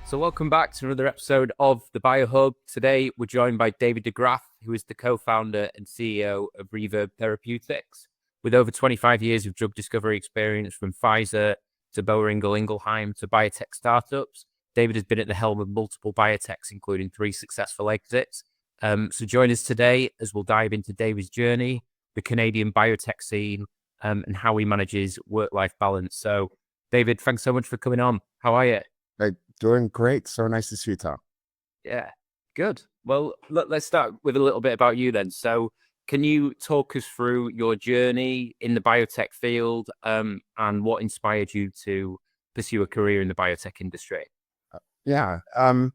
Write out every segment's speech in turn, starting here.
So welcome back to another episode of the BioHub. Today we're joined by David De Graaf, who is the co-founder and CEO of Reverb Therapeutics. With over 25 years of drug discovery experience from Pfizer to Boehringer Ingelheim to biotech startups, David has been at the helm of multiple biotechs, including 3 successful exits. So join us today as we'll dive into David's journey, the Canadian biotech scene, and how he manages work-life balance. So David, thanks so much for coming on. How are you? Hey, doing great. So nice to see you, Tom. Yeah, good. Well, let's start with a little bit about you then. So, can you talk us through your journey in the biotech field, and what inspired you to pursue a career in the biotech industry? Yeah. I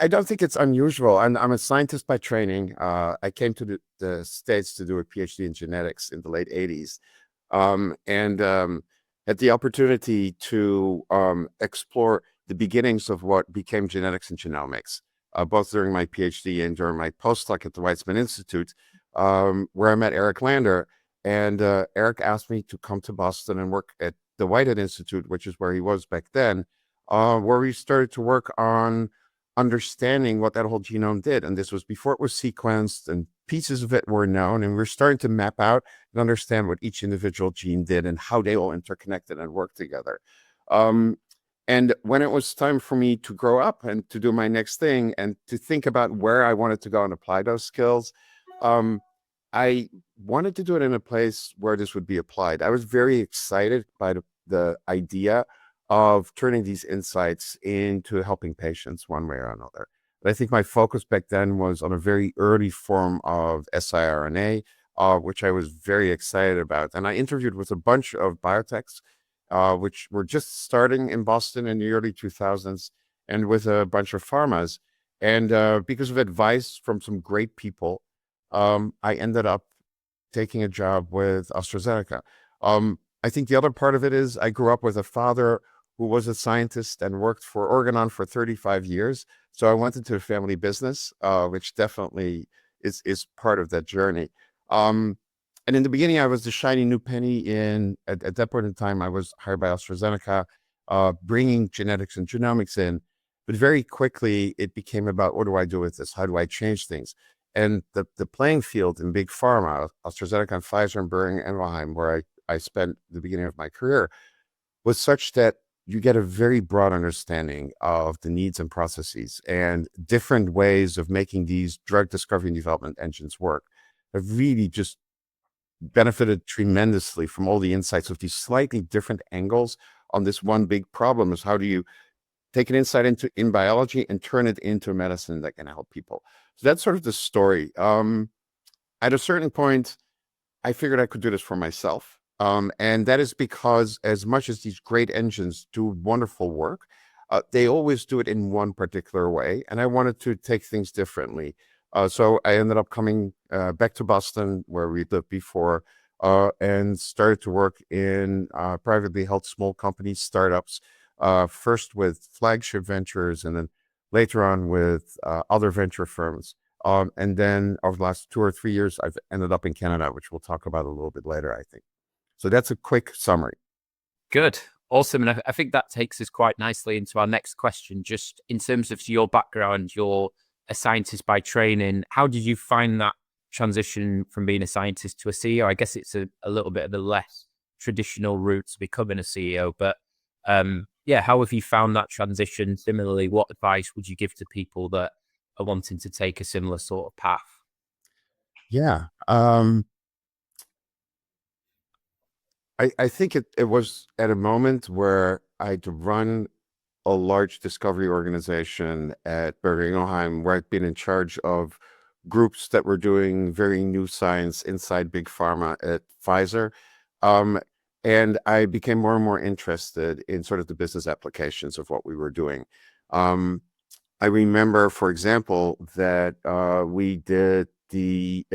don't think it's unusual. And I'm a scientist by training. I came to the States to do a PhD in genetics in the late 80s. And had the opportunity to explore the beginnings of what became genetics and genomics, both during my PhD and during my postdoc at the Weizmann Institute, where I met Eric Lander. And Eric asked me to come to Boston and work at the Whitehead Institute, which is where he was back then, where we started to work on understanding what that whole genome did. And this was before it was sequenced and pieces of it were known. And we're starting to map out and understand what each individual gene did and how they all interconnected and worked together. And when it was time for me to grow up and to do my next thing and to think about where I wanted to go and apply those skills, I wanted to do it in a place where this would be applied. I was very excited by the idea of turning these insights into helping patients one way or another. But I think my focus back then was on a very early form of siRNA, which I was very excited about. And I interviewed with a bunch of biotechs, which were just starting in Boston in the early 2000s, and with a bunch of pharmas. And because of advice from some great people, I ended up taking a job with AstraZeneca. I think the other part of it is I grew up with a father who was a scientist and worked for Organon for 35 years. So I went into a family business, which definitely is part of that journey. And in the beginning, I was the shiny new penny at that point in time, I was hired by AstraZeneca, bringing genetics and genomics in. But very quickly, it became about, what do I do with this? How do I change things? And the playing field in big pharma, AstraZeneca and Pfizer and Boehringer Ingelheim, where I spent the beginning of my career, was such that you get a very broad understanding of the needs and processes and different ways of making these drug discovery and development engines work. Have really just benefited tremendously from all the insights of these slightly different angles on this one big problem: is how do you take an insight in biology and turn it into a medicine that can help people. So that's sort of the story. At a certain point, I figured I could do this for myself. And that is because as much as these great engines do wonderful work, they always do it in one particular way. And I wanted to take things differently. So I ended up coming back to Boston, where we lived before, and started to work in privately held small companies, startups, first with flagship ventures and then later on with other venture firms. And then over the last 2 or 3 years, I've ended up in Canada, which we'll talk about a little bit later, I think. So that's a quick summary. Good, awesome, and I think that takes us quite nicely into our next question. Just in terms of your background, you're a scientist by training. How did you find that transition from being a scientist to a CEO? I guess it's a little bit of the less traditional route to becoming a CEO, but yeah, how have you found that transition? Similarly, what advice would you give to people that are wanting to take a similar sort of path? Yeah. I think it was at a moment where I'd run a large discovery organization at Boehringer Ingelheim, where I'd been in charge of groups that were doing very new science inside big pharma at Pfizer. Um, and I became more and more interested in sort of the business applications of what we were doing. Um, I remember, for example, that we did the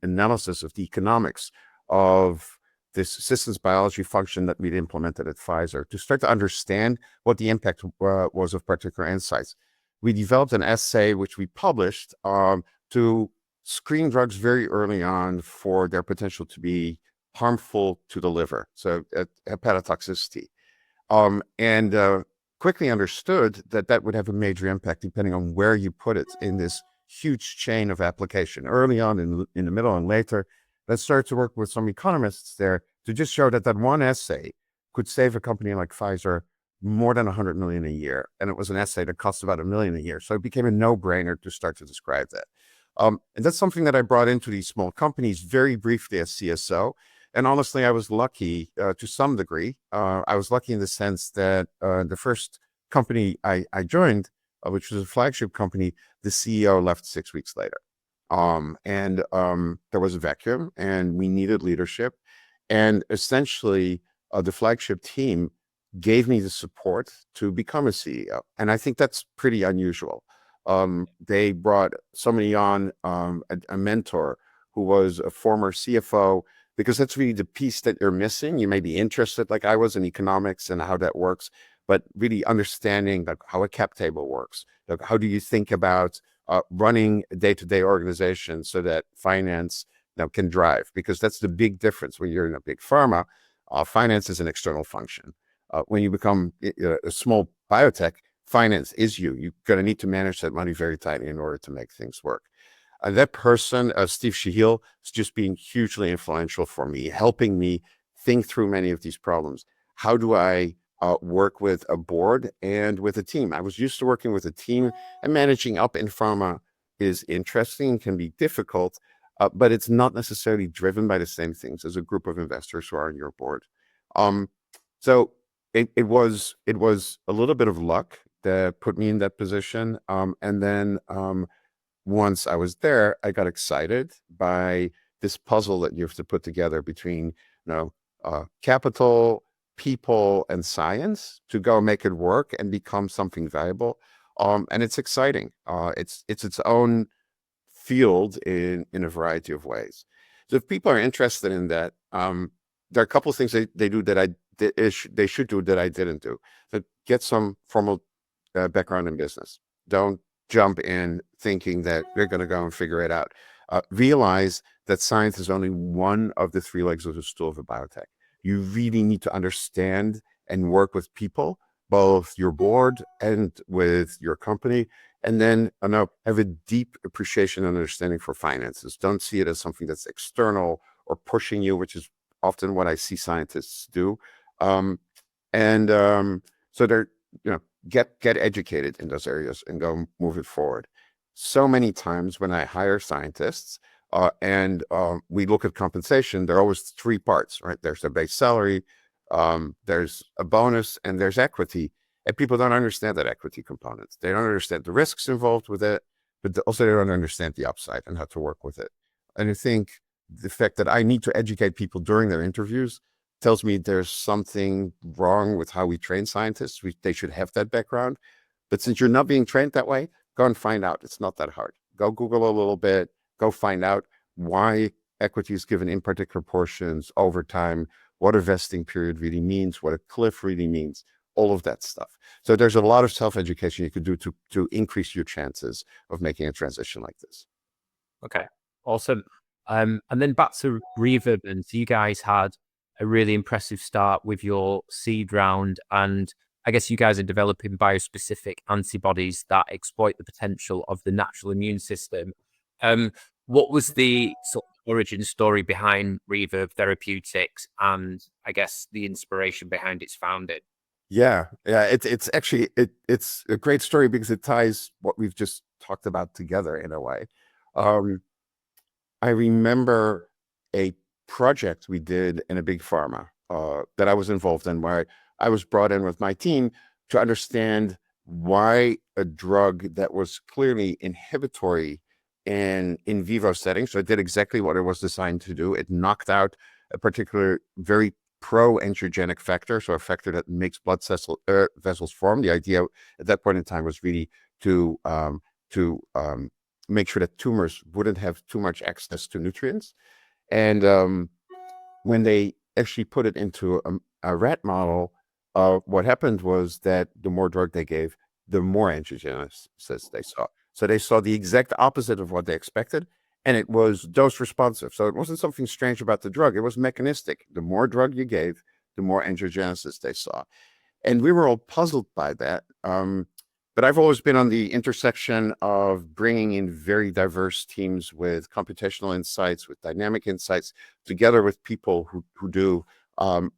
analysis of the economics of this systems biology function that we'd implemented at Pfizer to start to understand what the impact was of particular insights. We developed an assay which we published to screen drugs very early on for their potential to be harmful to the liver, so hepatotoxicity. And quickly understood that that would have a major impact depending on where you put it in this huge chain of application. Early on, in the middle, and later, let's start to work with some economists there to just show that that one assay could save a company like Pfizer more than 100 million a year. And it was an assay that cost about $1 million a year. So it became a no-brainer to start to describe that. And that's something that I brought into these small companies very briefly as CSO. And honestly, I was lucky to some degree. I was lucky in the sense that the first company I joined, which was a flagship company, the CEO left 6 weeks later. There was a vacuum and we needed leadership. And essentially, the flagship team gave me the support to become a CEO. And I think that's pretty unusual. They brought somebody on, a mentor who was a former CFO, because that's really the piece that you're missing. You may be interested, like I was, in economics and how that works, but really understanding like how a cap table works. Like, how do you think about running a day-to-day organization so that finance can drive? Because that's the big difference when you're in a big pharma. Finance is an external function. When you become a small biotech, finance is you. You're going to need to manage that money very tightly in order to make things work. That person, Steve Shahil, is just being hugely influential for me, helping me think through many of these problems. How do I work with a board and with a team? I was used to working with a team, and managing up in pharma is interesting, can be difficult, but it's not necessarily driven by the same things as a group of investors who are on your board. So it was a little bit of luck that put me in that position. And then once I was there, I got excited by this puzzle that you have to put together between, capital, people, and science to go make it work and become something valuable. And it's exciting. It's its own field in a variety of ways. So if people are interested in that, there are a couple of things they do that they should do that I didn't do. So get some formal background in business. Don't jump in thinking that they're going to go and figure it out. Realize that science is only one of the three legs of the stool of a biotech. You really need to understand and work with people, both your board and with your company, and then have a deep appreciation and understanding for finances. Don't see it as something that's external or pushing you, which is often what I see scientists do. So they're, get educated in those areas and go move it forward. So many times when I hire scientists and we look at compensation, there are always three parts, right? There's a base salary, there's a bonus, and there's equity. And people don't understand that equity component. They don't understand the risks involved with it, but also they don't understand the upside and how to work with it. And I think the fact that I need to educate people during their interviews tells me there's something wrong with how we train scientists. They should have that background. But since you're not being trained that way, go and find out. It's not that hard. Go Google a little bit, go find out why equity is given in particular portions over time, what a vesting period really means, what a cliff really means, all of that stuff. So there's a lot of self-education you could do to increase your chances of making a transition like this. Okay, awesome. And then back to Reverb, and you guys had a really impressive start with your seed round, and I guess you guys are developing biospecific antibodies that exploit the potential of the natural immune system. What was the sort of origin story behind Reverb Therapeutics, and I guess the inspiration behind its founding? Yeah. It's actually it's a great story because it ties what we've just talked about together in a way. I remember a project we did in a big pharma that I was involved in, where I was brought in with my team to understand why a drug that was clearly inhibitory in vivo settings, so it did exactly what it was designed to do. It knocked out a particular very pro-angiogenic factor, so a factor that makes blood vessels form. The idea at that point in time was really to make sure that tumors wouldn't have too much access to nutrients. And when they actually put it into a rat model, what happened was that the more drug they gave, the more angiogenesis they saw. So they saw the exact opposite of what they expected, and it was dose responsive. So it wasn't something strange about the drug. It was mechanistic. The more drug you gave, the more angiogenesis they saw. And we were all puzzled by that. But I've always been on the intersection of bringing in very diverse teams with computational insights, with dynamic insights, together with people who do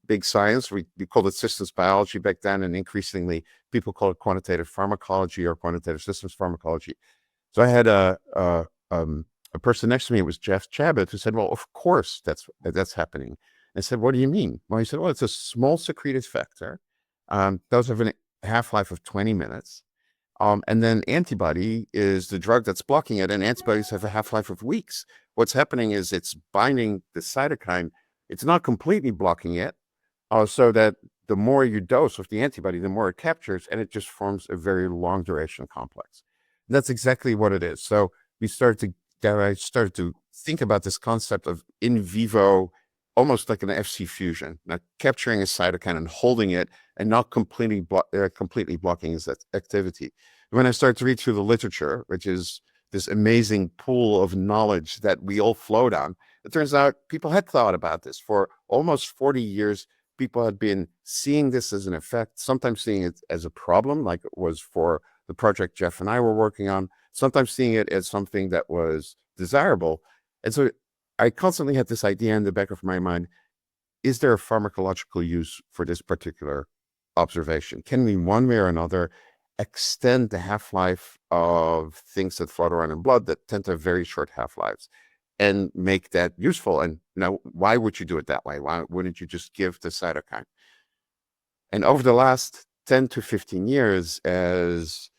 big science. We called it systems biology back then, and increasingly people call it quantitative pharmacology or quantitative systems pharmacology. So I had a person next to me, it was Jeff Chabot, who said, well, of course that's happening. I said, what do you mean? Well, he said, well, it's a small secreted factor. Those have a half-life of 20 minutes. And then antibody is the drug that's blocking it, and antibodies have a half-life of weeks. What's happening is it's binding the cytokine. It's not completely blocking it, so that the more you dose of the antibody, the more it captures, and it just forms a very long duration complex. And that's exactly what it is. So I started to think about this concept of in vivo, almost like an FC fusion, not capturing a cytokine and holding it and not completely blocking its activity. When I started to read through the literature, which is this amazing pool of knowledge that we all float on, it turns out people had thought about this for almost 40 years. People had been seeing this as an effect, sometimes seeing it as a problem, like it was for the project Jeff and I were working on, sometimes seeing it as something that was desirable. And so I constantly had this idea in the back of my mind, is there a pharmacological use for this particular observation? Can we, one way or another, extend the half-life of things that float around in blood that tend to have very short half-lives and make that useful? And now, why would you do it that way? Why wouldn't you just give the cytokine? And over the last 10 to 15 years, as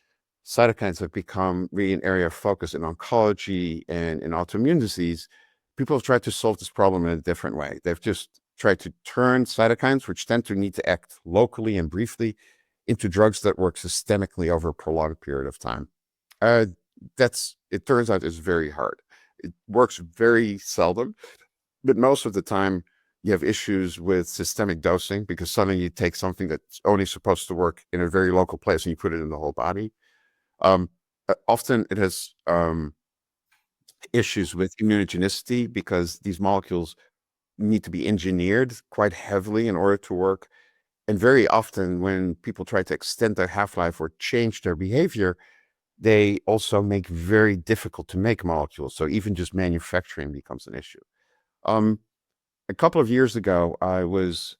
cytokines have become really an area of focus in oncology and in autoimmune disease, people have tried to solve this problem in a different way. They've just tried to turn cytokines, which tend to need to act locally and briefly, into drugs that work systemically over a prolonged period of time. It turns out is very hard. It works very seldom, but most of the time you have issues with systemic dosing, because suddenly you take something that's only supposed to work in a very local place and you put it in the whole body. Often it has issues with immunogenicity, because these molecules need to be engineered quite heavily in order to work. And very often when people try to extend their half-life or change their behavior, they also make very difficult to make molecules. So even just manufacturing becomes an issue. A couple of years ago, I was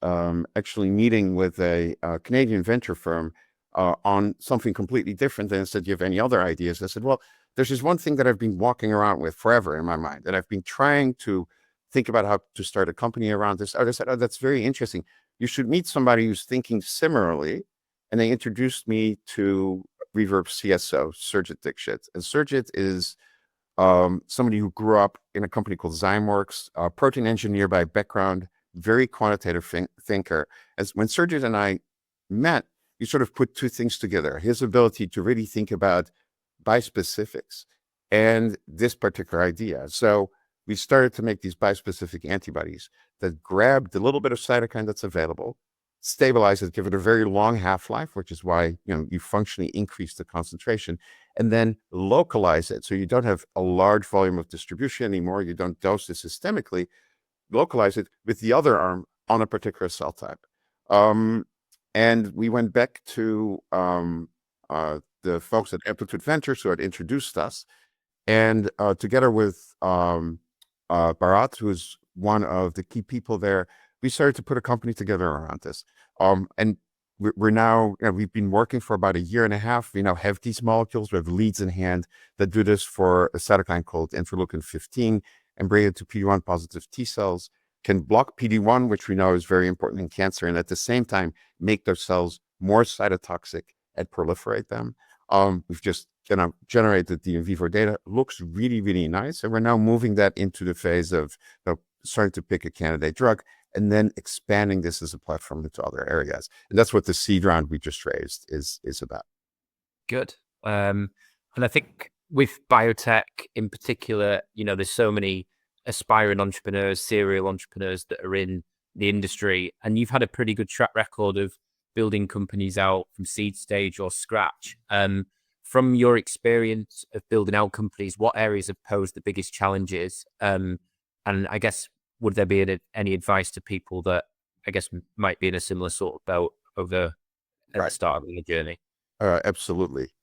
actually meeting with a Canadian venture firm on something completely different. And said, do you have any other ideas? I said, well, there's this one thing that I've been walking around with forever in my mind, and I've been trying to think about how to start a company around this. They said, oh, that's very interesting. You should meet somebody who's thinking similarly. And they introduced me to Reverb CSO, Surjit Dixit. And Surjit is somebody who grew up in a company called Zymeworks, a protein engineer by background, very quantitative thinker. As when Surjit and I met, you sort of put two things together: his ability to really think about bispecifics and this particular idea. So we started to make these bispecific antibodies that grab the little bit of cytokine that's available, stabilize it, give it a very long half-life, which is why you functionally increase the concentration, and then localize it. So you don't have a large volume of distribution anymore. You don't dose it systemically. Localize it with the other arm on a particular cell type. And we went back to the folks at Ep42 Ventures who had introduced us, and together with Bharat, who is one of the key people there, we started to put a company together around this. And we're now, we've been working for about a year and a half. We now have these molecules. We have leads in hand that do this for a cytokine called interleukin 15 and bring it to PD-1 positive T cells, can block PD-1, which we know is very important in cancer, and at the same time make those cells more cytotoxic and proliferate them. We've just generated the in vivo data. It looks really, really nice. And we're now moving that into the phase of starting to pick a candidate drug and then expanding this as a platform into other areas. And that's what the seed round we just raised is about. Good. And I think with biotech in particular, there's so many aspiring entrepreneurs, serial entrepreneurs that are in the industry, and you've had a pretty good track record of building companies out from seed stage or scratch. From your experience of building out companies, what areas have posed the biggest challenges? And I guess, would there be any advice to people that I guess might be in a similar sort of boat over at the Right. start of your journey? Absolutely.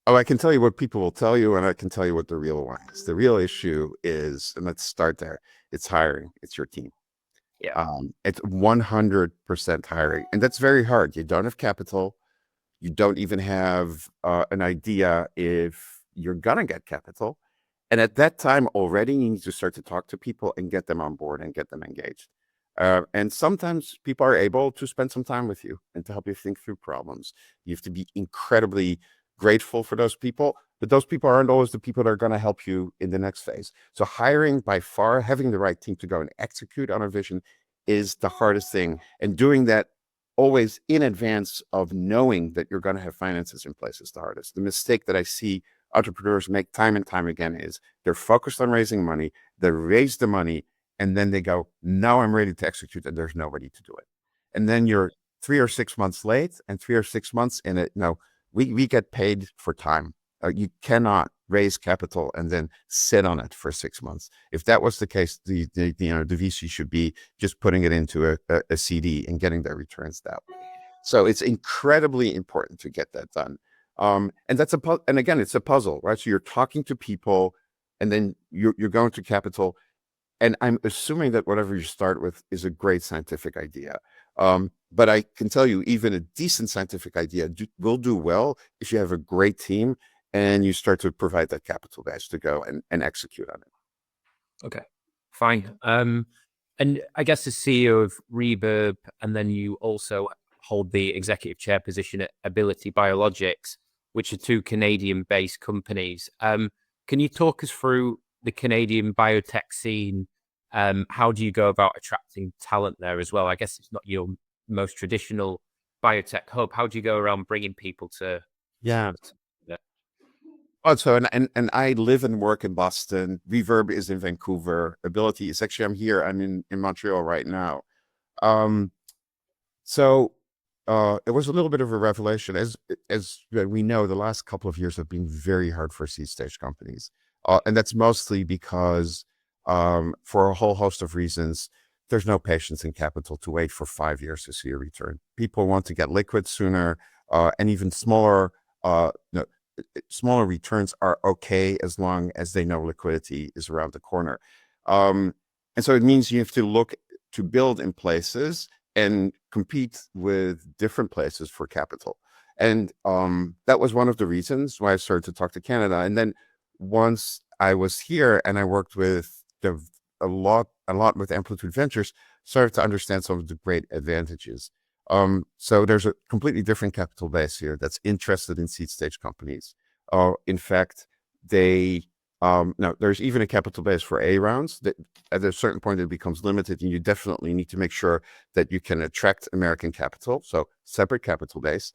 Oh, I can tell you what people will tell you, and I can tell you what the real one is. The real issue is, and let's start there. It's hiring. It's your team. Yeah. It's 100% hiring, and that's very hard. You don't have capital. You don't even have an idea if you're gonna get capital. And at that time already, you need to start to talk to people and get them on board and get them engaged. And sometimes people are able to spend some time with you and to help you think through problems. You have to be incredibly grateful for those people, but those people aren't always the people that are going to help you in the next phase. So hiring, by far, having the right team to go and execute on a vision is the hardest thing. And doing that always in advance of knowing that you're going to have finances in place is the hardest. The mistake that I see entrepreneurs make time and time again is they're focused on raising money, they raise the money, and then they go, now I'm ready to execute, and there's nobody to do it. And then you're 3 or 6 months late, and 3 or 6 months in it. No, we get paid for time. You cannot raise capital and then sit on it for 6 months. If that was the case, the VC should be just putting it into a CD and getting their returns that way. So it's incredibly important to get that done. And that's and again, it's a puzzle, right? So you're talking to people, and then you're going to capital. And I'm assuming that whatever you start with is a great scientific idea. But I can tell you, even a decent scientific idea will do well if you have a great team and you start to provide that capital base to go and execute on it. Okay, fine. And I guess as CEO of Reverb, and then you also hold the executive chair position at Ability Biologics, which are two Canadian-based companies. Can you talk us through the Canadian biotech scene? How do you go about attracting talent there as well? I guess it's not your most traditional biotech hub. How do you go around bringing people to? Yeah. Yeah. Oh, so and I live and work in Boston. Reverb is in Vancouver. Ability is actually I'm here. I'm in Montreal right now. So it was a little bit of a revelation. As we know, the last couple of years have been very hard for seed stage companies, and that's mostly because for a whole host of reasons, there's no patience and capital to wait for 5 years to see a return. People want to get liquid sooner, and even smaller. No, smaller returns are okay as long as they know liquidity is around the corner. And so it means you have to look to build in places and compete with different places for capital. And that was one of the reasons why I started to talk to Canada. And then once I was here and I worked with a lot with Amplitude Ventures, started to understand some of the great advantages. So there's a completely different capital base here that's interested in seed stage companies. In fact, now there's even a capital base for A rounds that at a certain point it becomes limited, and you definitely need to make sure that you can attract American capital. So separate capital base,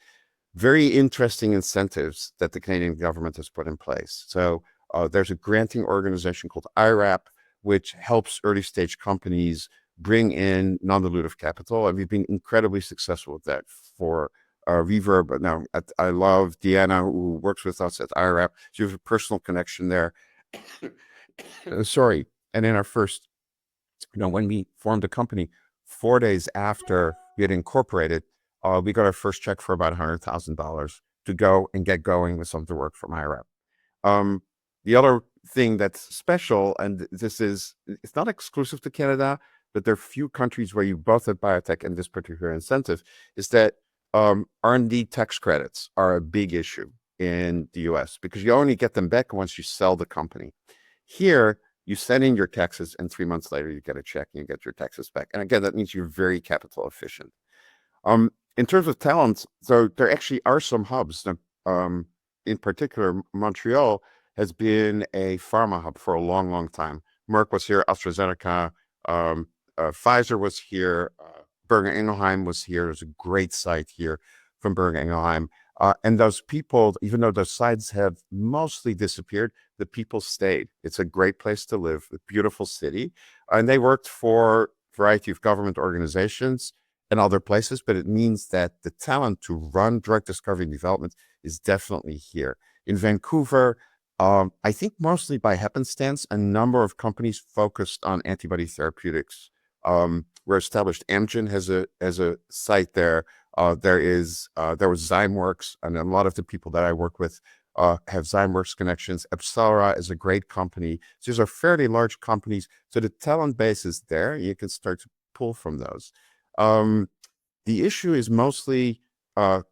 very interesting incentives that the Canadian government has put in place. So there's a granting organization called IRAP, which helps early stage companies bring in non-dilutive capital. And we've been incredibly successful with that for Reverb. But now I love Deanna, who works with us at IRAP. So you have a personal connection there. Sorry. And in our first, when we formed the company, 4 days after we had incorporated, we got our first check for about $100,000 to go and get going with some of the work from IRAP. The other thing that's special, and it's not exclusive to Canada, but there are few countries where you both have biotech and this particular incentive, is that R&D tax credits are a big issue in the US because you only get them back once you sell the company. Here, you send in your taxes, and 3 months later, you get a check and you get your taxes back. And again, that means you're very capital efficient. In terms of talent, so there actually are some hubs. In particular, Montreal has been a pharma hub for a long, long time. Merck was here, AstraZeneca, Pfizer was here, Boehringer Ingelheim was here. There's a great site here from Boehringer Ingelheim. And those people, even though those sites have mostly disappeared, the people stayed. It's a great place to live, a beautiful city. And they worked for a variety of government organizations and other places, but it means that the talent to run drug discovery and development is definitely here. In Vancouver, I think mostly by happenstance, a number of companies focused on antibody therapeutics were established. Amgen has a site there. There was Zymeworks, and a lot of the people that I work with have Zymeworks connections. Epsilon is a great company. So these are fairly large companies. So the talent base is there. You can start to pull from those. The issue is mostly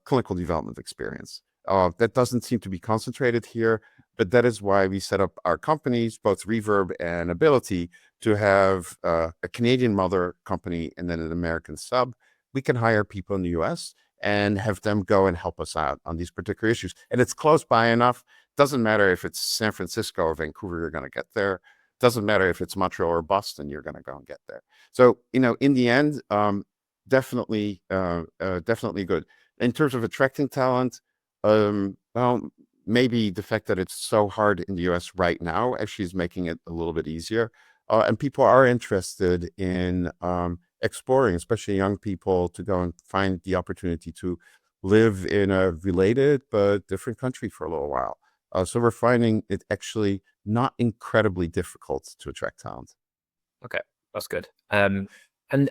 clinical development experience. That doesn't seem to be concentrated here, but that is why we set up our companies, both Reverb and Ability, to have a Canadian mother company and then an American sub. We can hire people in the US and have them go and help us out on these particular issues. And it's close by enough. Doesn't matter if it's San Francisco or Vancouver, you're going to get there. Doesn't matter if it's Montreal or Boston, you're going to go and get there. So, in the end, definitely good. In terms of attracting talent, well, maybe the fact that it's so hard in the US right now actually is making it a little bit easier. And people are interested in exploring, especially young people, to go and find the opportunity to live in a related but different country for a little while. So we're finding it actually not incredibly difficult to attract talent. Okay, that's good. And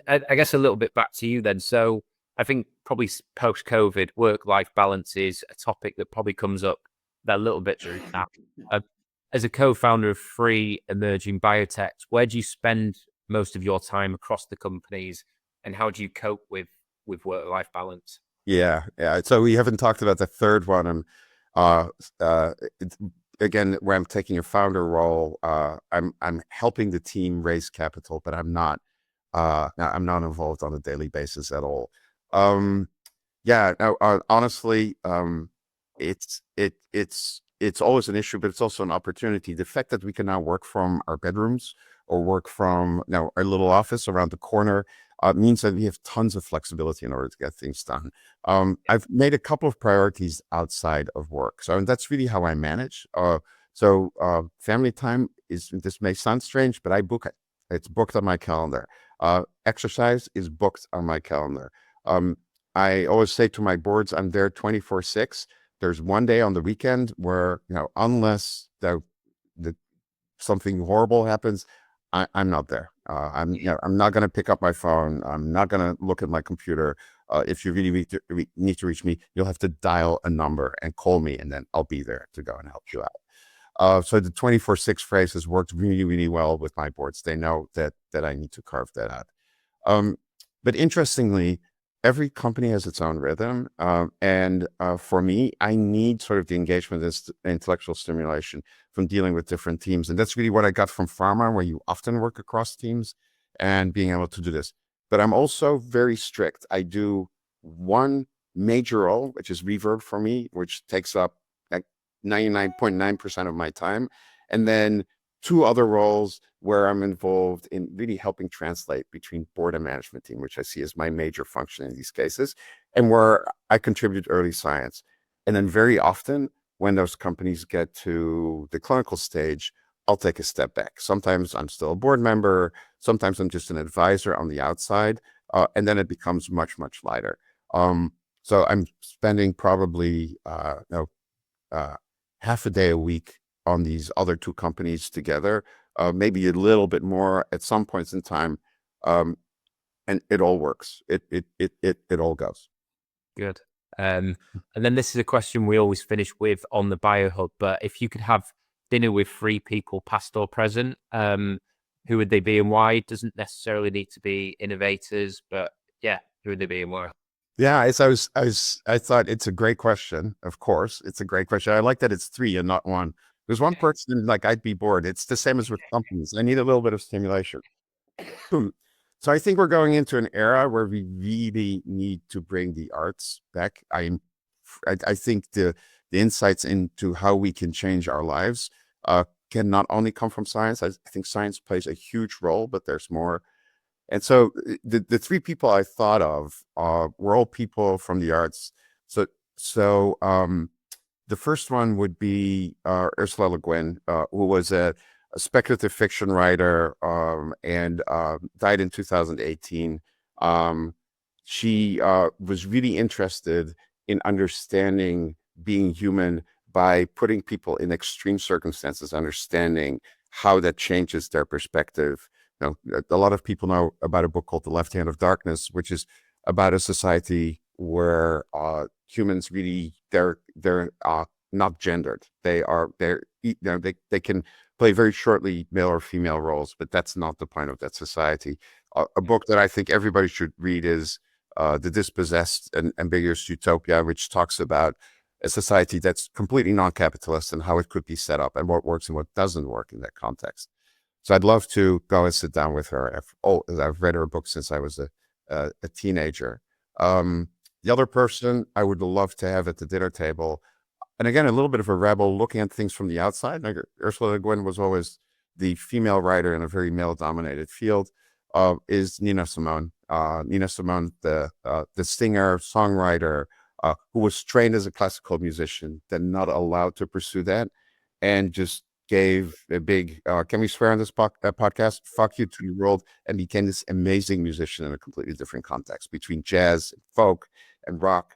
I guess a little bit back to you then. So I think probably post-COVID, work-life balance is a topic that probably comes up a little bit now. As a co-founder of 3 emerging biotechs, where do you spend most of your time across the companies, and how do you cope with work-life balance? Yeah. So we haven't talked about the third one. Again, where I'm taking a founder role, I'm helping the team raise capital, but I'm not involved on a daily basis at all. Honestly, it's always an issue, but it's also an opportunity. The fact that we can now work from our bedrooms or work from our little office around the corner means that we have tons of flexibility in order to get things done. I've made a couple of priorities outside of work. So that's really how I manage. Family time this may sound strange, but I book it. It's booked on my calendar. Exercise is booked on my calendar. I always say to my boards, I'm there 24/6. There's one day on the weekend where, unless something horrible happens, I'm not there. I'm not going to pick up my phone. I'm not going to look at my computer. If you really need to reach me, you'll have to dial a number and call me, and then I'll be there to go and help you out. So the 24/6 phrase has worked really, really well with my boards. They know that I need to carve that out. But interestingly, every company has its own rhythm. And for me, I need sort of the engagement and intellectual stimulation from dealing with different teams. And that's really what I got from pharma, where you often work across teams and being able to do this. But I'm also very strict. I do one major role, which is Reverb for me, which takes up like 99.9% of my time. And then 2 other roles where I'm involved in really helping translate between board and management team, which I see as my major function in these cases, and where I contribute early science. And then very often when those companies get to the clinical stage, I'll take a step back. Sometimes I'm still a board member. Sometimes I'm just an advisor on the outside. And then it becomes much, much lighter. So I'm spending probably half a day a week on these other 2 companies together, maybe a little bit more at some points in time. And it all works. It all goes. Good. And then this is a question we always finish with on the BioHub, but if you could have dinner with 3 people, past or present, who would they be and why? It doesn't necessarily need to be innovators, but yeah, who would they be and why? Yeah, I thought it's a great question. Of course, it's a great question. I like that it's 3 and not 1. There's one person, like, I'd be bored. It's the same as with companies. I need a little bit of stimulation. So I think we're going into an era where we really need to bring the arts back. I think the insights into how we can change our lives can not only come from science. I think science plays a huge role, but there's more. And so the 3 people I thought of were all people from the arts. So the first one would be Ursula Le Guin, who was a speculative fiction writer and died in 2018. She was really interested in understanding being human by putting people in extreme circumstances, understanding how that changes their perspective. A lot of people know about a book called The Left Hand of Darkness, which is about a society where humans really they're not gendered. They can play very shortly male or female roles, but that's not the point of that society. A book that I think everybody should read is The Dispossessed and Ambiguous Utopia, which talks about a society that's completely non-capitalist and how it could be set up and what works and what doesn't work in that context. So I'd love to go and sit down with her. I've read her book since I was a teenager. The other person I would love to have at the dinner table, and again, a little bit of a rebel looking at things from the outside. Like Ursula Le Guin was always the female writer in a very male-dominated field. Is Nina Simone. Nina Simone, the singer, songwriter, who was trained as a classical musician, then not allowed to pursue that, and just gave a big, can we swear on this podcast? Fuck you to the world, and became this amazing musician in a completely different context between jazz, and folk, and rock.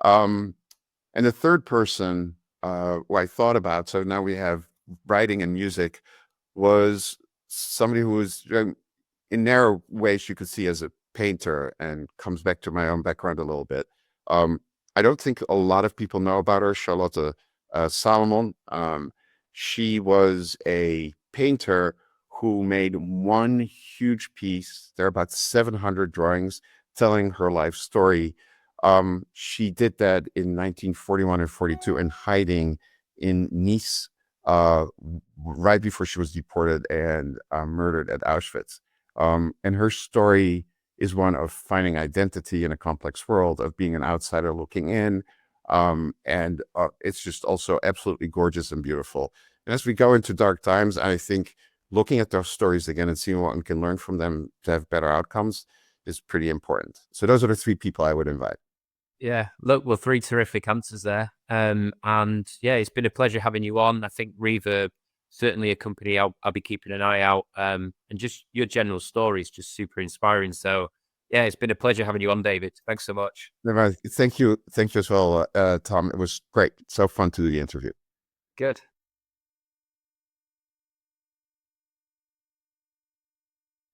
And the third person who I thought about, so now we have writing and music, was somebody who was, in narrow ways you could see as a painter, and comes back to my own background a little bit. I don't think a lot of people know about her, Charlotte Salomon. She was a painter who made one huge piece. There are about 700 drawings telling her life story. She did that in 1941 and 42 in hiding in Nice, right before she was deported and murdered at Auschwitz. And her story is one of finding identity in a complex world, of being an outsider looking in. And it's just also absolutely gorgeous and beautiful. And as we go into dark times, I think looking at those stories again and seeing what we can learn from them to have better outcomes is pretty important. So those are the three people I would invite. Yeah, look, well, three terrific answers there. And yeah, it's been a pleasure having you on. I think Reverb, certainly a company I'll be keeping an eye out. And just your general story is just super inspiring. So yeah, it's been a pleasure having you on, David. Thanks so much. Thank you as well, Tom. It was great. So fun to do the interview. Good.